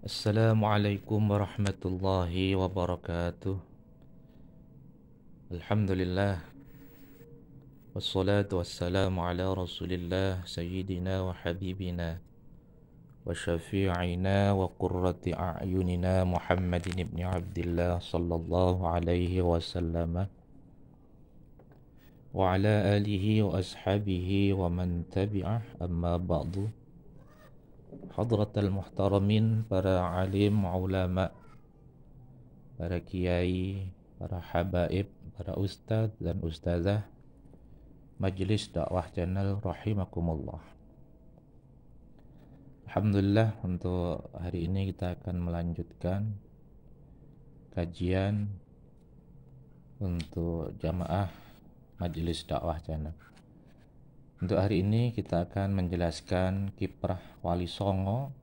Assalamualaikum warahmatullahi wabarakatuh. Alhamdulillah. Wassalatu wassalamu ala rasulillah Sayyidina wa habibina wa syafi'ina wa qurrati a'yunina Muhammadin ibn Abdillah sallallahu alaihi wasallam wa ala alihi wa ashabihi wa man tabi'ah, amma ba'du. Hadratal muhtaramin, para alim, ulama, para kiai, para habaib, para ustadz dan ustazah Majelis Dakwah Channel rahimakumullah. Alhamdulillah, untuk hari ini kita akan melanjutkan kajian untuk jamaah Majelis Dakwah Channel. Untuk hari ini kita akan menjelaskan kiprah Wali Songo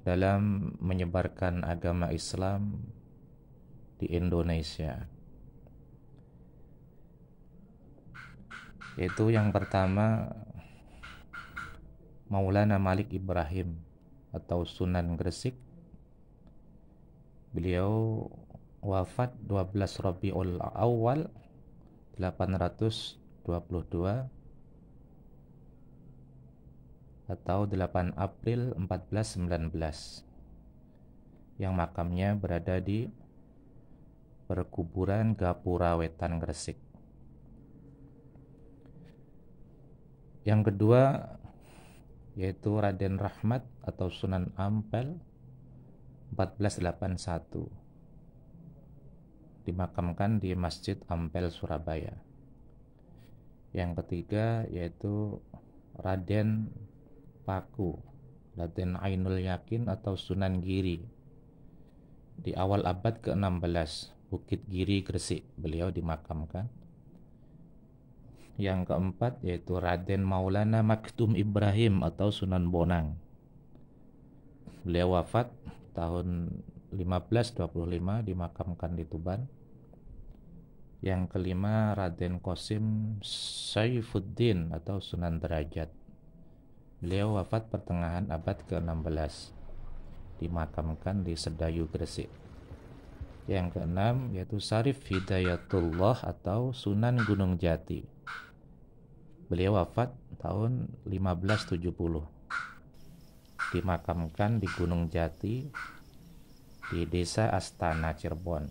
dalam menyebarkan agama Islam di Indonesia. Yaitu yang pertama, Maulana Malik Ibrahim atau Sunan Gresik. Beliau wafat 12 Rabiul Awal 822 atau 8 April 1419, yang makamnya berada di Perkuburan Gapura Wetan, Gresik. Yang kedua yaitu Raden Rahmat atau Sunan Ampel 1481, dimakamkan di Masjid Ampel, Surabaya. Yang ketiga yaitu Raden Paku, Raden Ainul Yakin atau Sunan Giri, di awal abad ke-16, Bukit Giri, Gresik, beliau dimakamkan. Yang keempat yaitu Raden Maulana Maktum Ibrahim atau Sunan Bonang. Beliau wafat tahun 1525, dimakamkan di Tuban. Yang kelima Raden Qasim Saifuddin atau Sunan Derajat. Beliau wafat pertengahan abad ke-16, dimakamkan di Sedayu, Gresik. Yang keenam yaitu Sarif Hidayatullah atau Sunan Gunung Jati. Beliau wafat tahun 1570, dimakamkan di Gunung Jati di Desa Astana, Cirebon.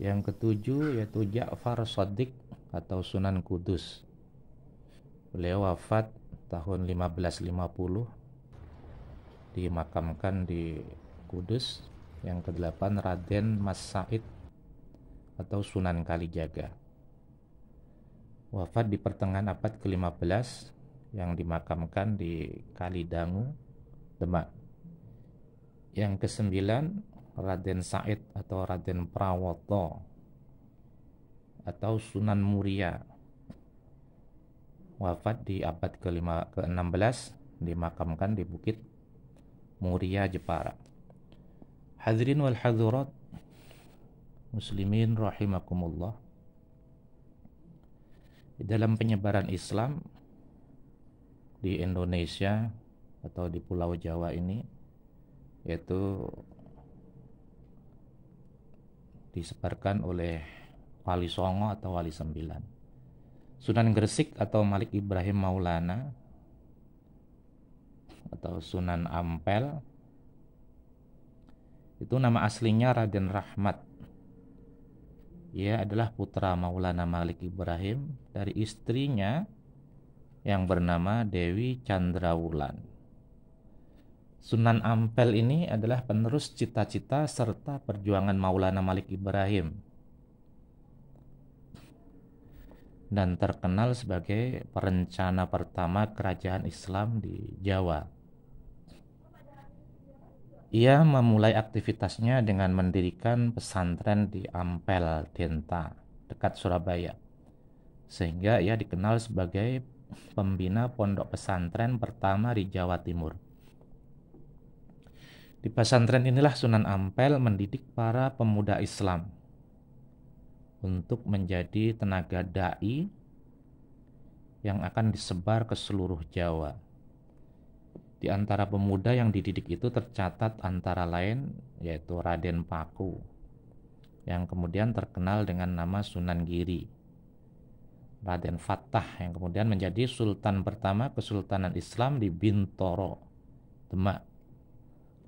Yang ketujuh yaitu Ja'far Shadiq atau Sunan Kudus. Beliau wafat tahun 1550, dimakamkan di Kudus. Yang kedelapan Raden Mas Said atau Sunan Kalijaga, wafat di pertengahan abad ke-15, yang dimakamkan di Kalidangu, Demak. Yang kesembilan Raden Said atau Raden Prawoto atau Sunan Muria, wafat di abad ke-16, dimakamkan di Bukit Muria, Jepara. Hadirin wal hadirat muslimin rahimakumullah. Dalam penyebaran Islam di Indonesia atau di Pulau Jawa ini, yaitu disebarkan oleh Wali Songo atau Wali Sembilan. Sunan Gresik atau Malik Ibrahim Maulana atau Sunan Ampel, itu nama aslinya Raden Rahmat. Ia adalah putra Maulana Malik Ibrahim dari istrinya yang bernama Dewi Chandrawulan. Sunan Ampel ini adalah penerus cita-cita serta perjuangan Maulana Malik Ibrahim dan terkenal sebagai perencana pertama kerajaan Islam di Jawa. Ia memulai aktivitasnya dengan mendirikan pesantren di Ampel, Denta, dekat Surabaya, sehingga ia dikenal sebagai pembina pondok pesantren pertama di Jawa Timur. Di pesantren inilah Sunan Ampel mendidik para pemuda Islam untuk menjadi tenaga dai yang akan disebar ke seluruh Jawa. Di antara pemuda yang dididik itu tercatat antara lain yaitu Raden Paku, yang kemudian terkenal dengan nama Sunan Giri, Raden Fatah yang kemudian menjadi sultan pertama Kesultanan Islam di Bintoro, Demak,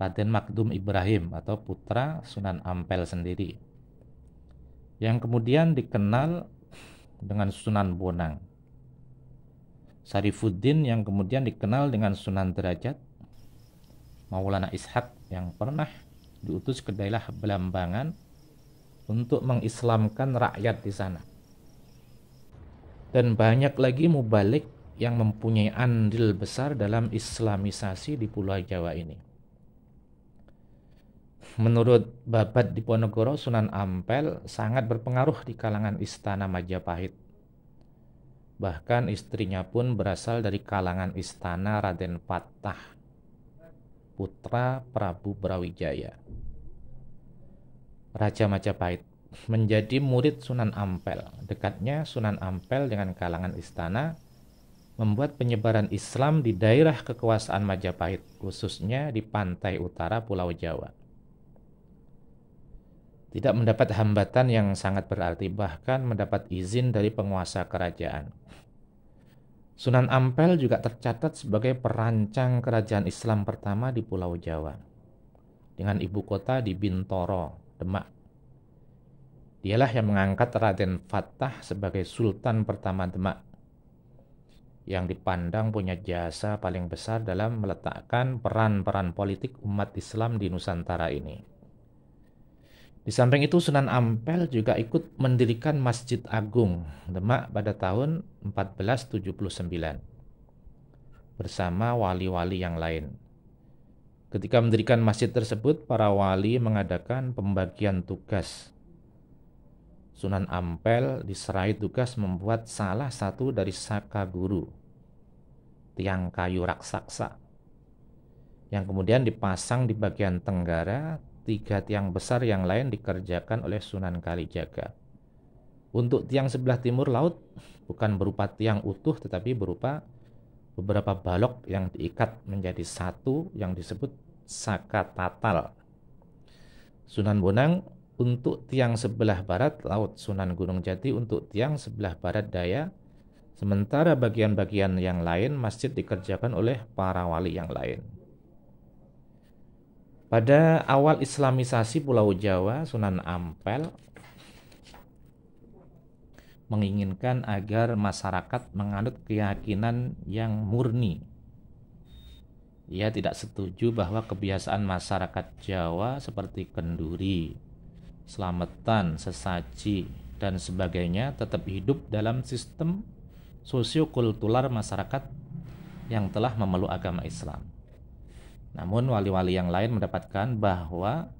Raden Makdum Ibrahim atau putra Sunan Ampel sendiri, yang kemudian dikenal dengan Sunan Bonang, Sarifuddin yang kemudian dikenal dengan Sunan Derajat, Maulana Ishak yang pernah diutus ke daerah Belambangan untuk mengislamkan rakyat di sana. Dan banyak lagi mubalik yang mempunyai andil besar dalam islamisasi di Pulau Jawa ini. Menurut Babat Diponegoro, Sunan Ampel sangat berpengaruh di kalangan istana Majapahit. Bahkan istrinya pun berasal dari kalangan istana Raden Patah, putra Prabu Brawijaya, Raja Majapahit, menjadi murid Sunan Ampel. Dekatnya Sunan Ampel dengan kalangan istana membuat penyebaran Islam di daerah kekuasaan Majapahit, khususnya di pantai utara Pulau Jawa. Tidak mendapat hambatan yang sangat berarti, bahkan mendapat izin dari penguasa kerajaan. Sunan Ampel juga tercatat sebagai perancang kerajaan Islam pertama di Pulau Jawa, dengan ibu kota di Bintoro, Demak. Dialah yang mengangkat Raden Fatah sebagai sultan pertama Demak, yang dipandang punya jasa paling besar dalam meletakkan peran-peran politik umat Islam di Nusantara ini. Di samping itu, Sunan Ampel juga ikut mendirikan Masjid Agung Demak pada tahun 1479 bersama wali-wali yang lain. Ketika mendirikan masjid tersebut, para wali mengadakan pembagian tugas. Sunan Ampel diserai tugas membuat salah satu dari saka guru, tiang kayu raksasa, yang kemudian dipasang di bagian tenggara. 3 tiang besar yang lain dikerjakan oleh Sunan Kalijaga. Untuk tiang sebelah timur laut bukan berupa tiang utuh, tetapi berupa beberapa balok yang diikat menjadi satu yang disebut saka tatal. Sunan Bonang untuk tiang sebelah barat laut, Sunan Gunung Jati untuk tiang sebelah barat daya, sementara bagian-bagian yang lain masjid dikerjakan oleh para wali yang lain. Pada awal islamisasi Pulau Jawa, Sunan Ampel menginginkan agar masyarakat menganut keyakinan yang murni. Ia tidak setuju bahwa kebiasaan masyarakat Jawa seperti kenduri, selamatan, sesaji, dan sebagainya tetap hidup dalam sistem sosiokultural masyarakat yang telah memeluk agama Islam. Namun wali-wali yang lain mendapatkan bahwa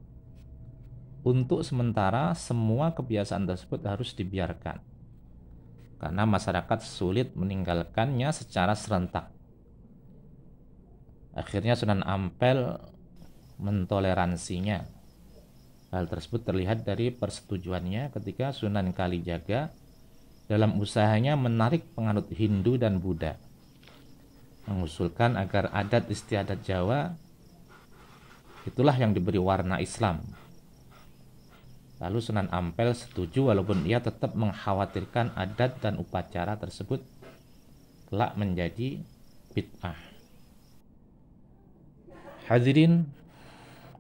untuk sementara semua kebiasaan tersebut harus dibiarkan, karena masyarakat sulit meninggalkannya secara serentak. Akhirnya Sunan Ampel mentoleransinya. Hal tersebut terlihat dari persetujuannya ketika Sunan Kalijaga dalam usahanya menarik penganut Hindu dan Buddha, mengusulkan agar adat istiadat Jawa itulah yang diberi warna Islam. Lalu Sunan Ampel setuju walaupun ia tetap mengkhawatirkan adat dan upacara tersebut kelak menjadi bid'ah. Hadirin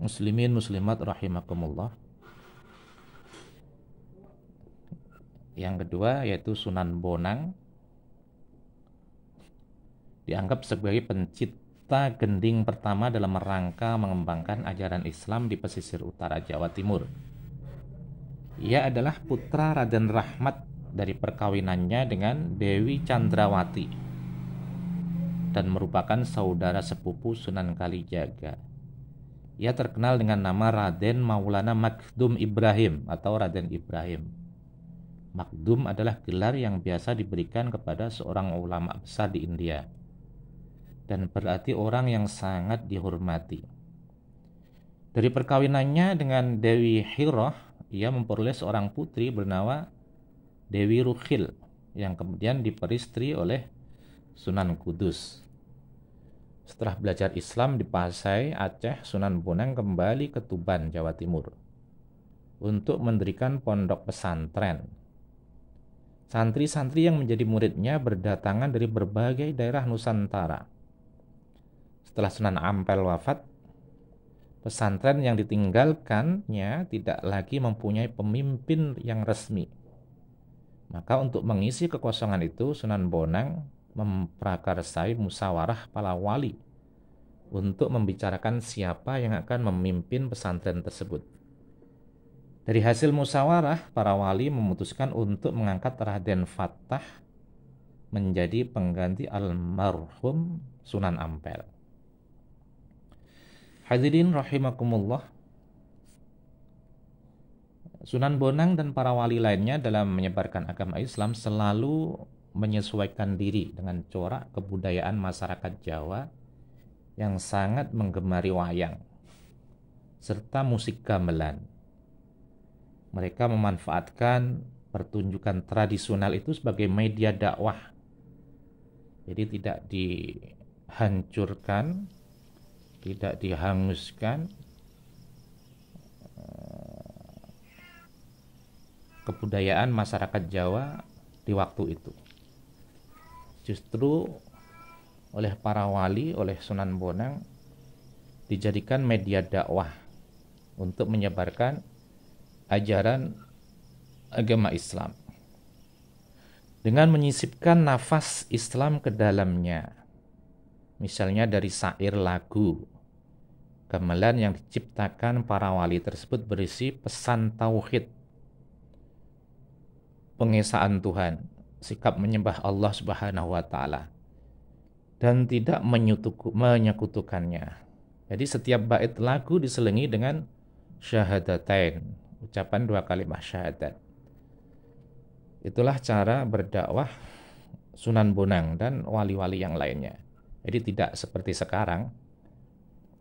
muslimin muslimat rahimakumullah. Yang kedua yaitu Sunan Bonang, dianggap sebagai pencipta gending pertama dalam rangka mengembangkan ajaran Islam di pesisir utara Jawa Timur. Ia adalah putra Raden Rahmat dari perkawinannya dengan Dewi Candrawati dan merupakan saudara sepupu Sunan Kalijaga. Ia terkenal dengan nama Raden Maulana Makdum Ibrahim atau Raden Ibrahim. Makdum adalah gelar yang biasa diberikan kepada seorang ulama besar di India, dan berarti orang yang sangat dihormati. Dari perkawinannya dengan Dewi Hiroh, ia memperoleh seorang putri bernama Dewi Rukhil, yang kemudian diperistri oleh Sunan Kudus. Setelah belajar Islam di Pasai, Aceh, Sunan Bonang kembali ke Tuban, Jawa Timur untuk mendirikan pondok pesantren. Santri-santri yang menjadi muridnya berdatangan dari berbagai daerah Nusantara. Setelah Sunan Ampel wafat, pesantren yang ditinggalkannya tidak lagi mempunyai pemimpin yang resmi. Maka untuk mengisi kekosongan itu, Sunan Bonang memprakarsai musyawarah para wali untuk membicarakan siapa yang akan memimpin pesantren tersebut. Dari hasil musyawarah, para wali memutuskan untuk mengangkat Raden Fatah menjadi pengganti almarhum Sunan Ampel. Hadirin rahimakumullah, Sunan Bonang dan para wali lainnya dalam menyebarkan agama Islam selalu menyesuaikan diri dengan corak kebudayaan masyarakat Jawa yang sangat menggemari wayang serta musik gamelan. Mereka memanfaatkan pertunjukan tradisional itu sebagai media dakwah. Jadi tidak dihancurkan, tidak dihanguskan kebudayaan masyarakat Jawa di waktu itu. Justru oleh para wali, oleh Sunan Bonang dijadikan media dakwah untuk menyebarkan ajaran agama Islam dengan menyisipkan nafas Islam ke dalamnya. Misalnya dari syair lagu gamelan yang diciptakan para wali tersebut berisi pesan tauhid, pengesaan Tuhan, sikap menyembah Allah Subhanahu wa taala dan tidak menyekutukannya. Jadi setiap bait lagu diselingi dengan syahadatain, ucapan 2 kalimat syahadat. Itulah cara berdakwah Sunan Bonang dan wali-wali yang lainnya. Jadi tidak seperti sekarang.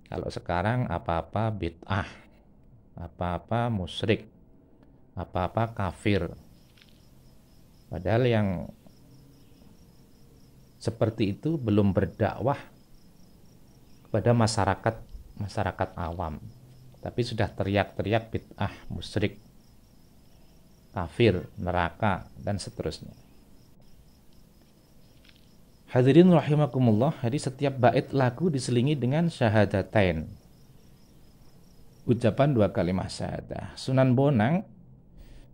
Kalau sekarang apa-apa bid'ah, apa-apa musyrik, apa-apa kafir. Padahal yang seperti itu belum berdakwah kepada masyarakat awam, tapi sudah teriak-teriak bid'ah, musyrik, kafir, neraka, dan seterusnya. Hadirin rahimakumullah, jadi setiap bait lagu diselingi dengan syahadatain, ucapan 2 kalimat syahadah. Sunan Bonang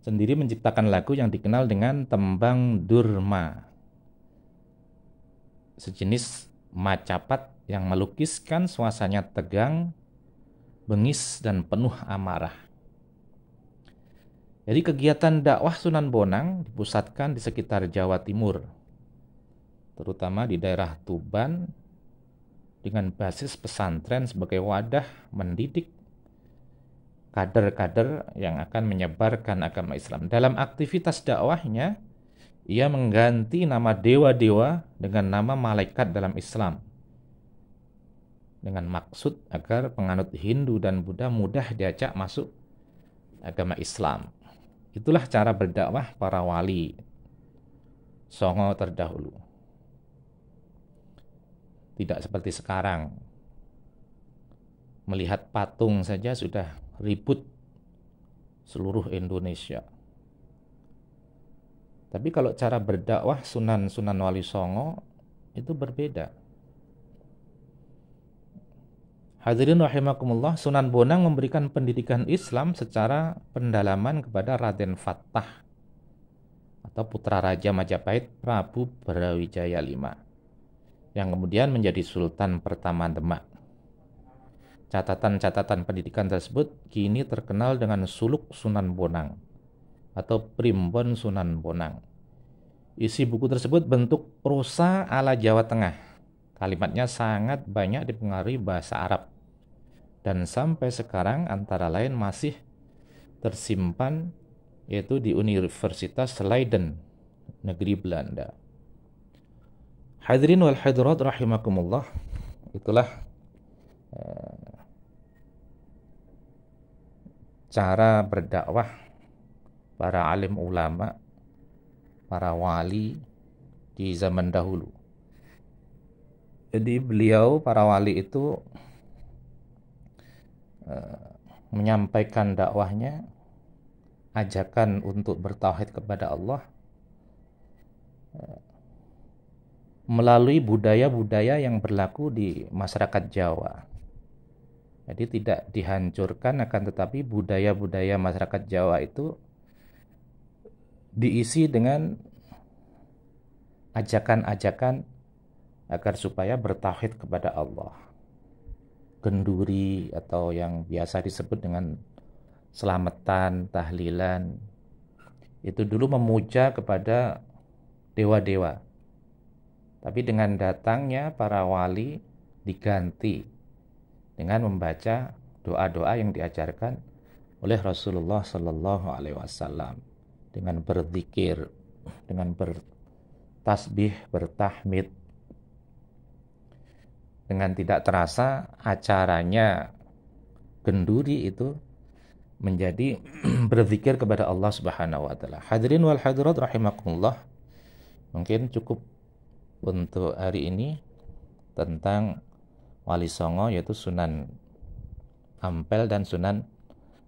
sendiri menciptakan lagu yang dikenal dengan tembang Durma, sejenis macapat yang melukiskan suasana tegang, bengis, dan penuh amarah. Jadi kegiatan dakwah Sunan Bonang dipusatkan di sekitar Jawa Timur, terutama di daerah Tuban, dengan basis pesantren sebagai wadah mendidik kader-kader yang akan menyebarkan agama Islam. Dalam aktivitas dakwahnya, ia mengganti nama dewa-dewa dengan nama malaikat dalam Islam, dengan maksud agar penganut Hindu dan Buddha mudah diajak masuk agama Islam. Itulah cara berdakwah para wali Songo terdahulu. Tidak seperti sekarang, melihat patung saja sudah ribut seluruh Indonesia. Tapi kalau cara berdakwah Sunan Wali Songo itu berbeda. Hadirin rahimakumullah, Sunan Bonang memberikan pendidikan Islam secara pendalaman kepada Raden Fatah atau putra Raja Majapahit Prabu Brawijaya V, yang kemudian menjadi Sultan pertama Demak. Catatan-catatan pendidikan tersebut kini terkenal dengan suluk Sunan Bonang atau Primbon Sunan Bonang. Isi buku tersebut bentuk prosa ala Jawa Tengah. Kalimatnya sangat banyak dipengaruhi bahasa Arab dan sampai sekarang antara lain masih tersimpan yaitu di Universitas Leiden, negeri Belanda. Hadirin wal hadirat rahimakumullah, itulah cara berdakwah para alim ulama, para wali di zaman dahulu. Jadi beliau, para wali itu menyampaikan dakwahnya, ajakan untuk bertauhid kepada Allah melalui budaya-budaya yang berlaku di masyarakat Jawa. Jadi tidak dihancurkan, akan tetapi budaya-budaya masyarakat Jawa itu diisi dengan ajakan-ajakan agar supaya bertauhid kepada Allah. Kenduri atau yang biasa disebut dengan selamatan, tahlilan, itu dulu memuja kepada dewa-dewa. Tapi dengan datangnya para wali diganti dengan membaca doa-doa yang diajarkan oleh Rasulullah Sallallahu Alaihi Wasallam, dengan berzikir, dengan bertasbih, bertahmid. Dengan tidak terasa acaranya kenduri itu menjadi berzikir kepada Allah Subhanahu wa taala. Hadirin wal hadirat rahimakumullah. Mungkin cukup untuk hari ini tentang Wali Songo, yaitu Sunan Ampel dan Sunan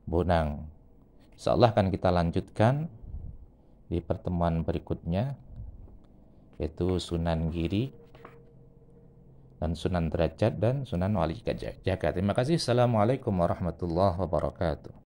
Bonang. Insyaallah akan kita lanjutkan di pertemuan berikutnya, yaitu Sunan Giri dan Sunan Derajat dan Sunan Wali Jagat. Terima kasih. Assalamualaikum warahmatullahi wabarakatuh.